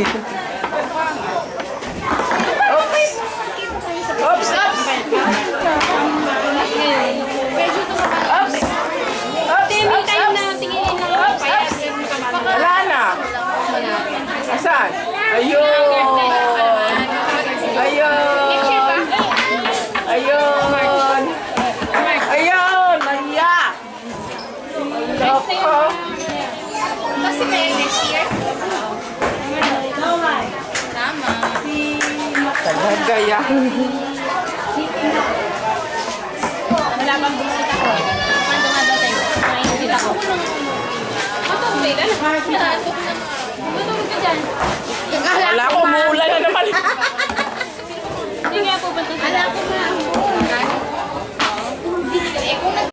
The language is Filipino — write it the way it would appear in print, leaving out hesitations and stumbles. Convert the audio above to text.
Oops! Oops! Medyo Oops! Oops! may time na tinginin lang ako kaya Wala na. Asan? Ayun! Ayun! Ayun! Ayun! Maria! Loko! kasi may next year. Tama. Talaga yan. Wala pang bisita ko. Kung nga daw tayo, may bisita ko. Matubig ka na. Matubig ka dyan. Wala ko, umuulan na naman.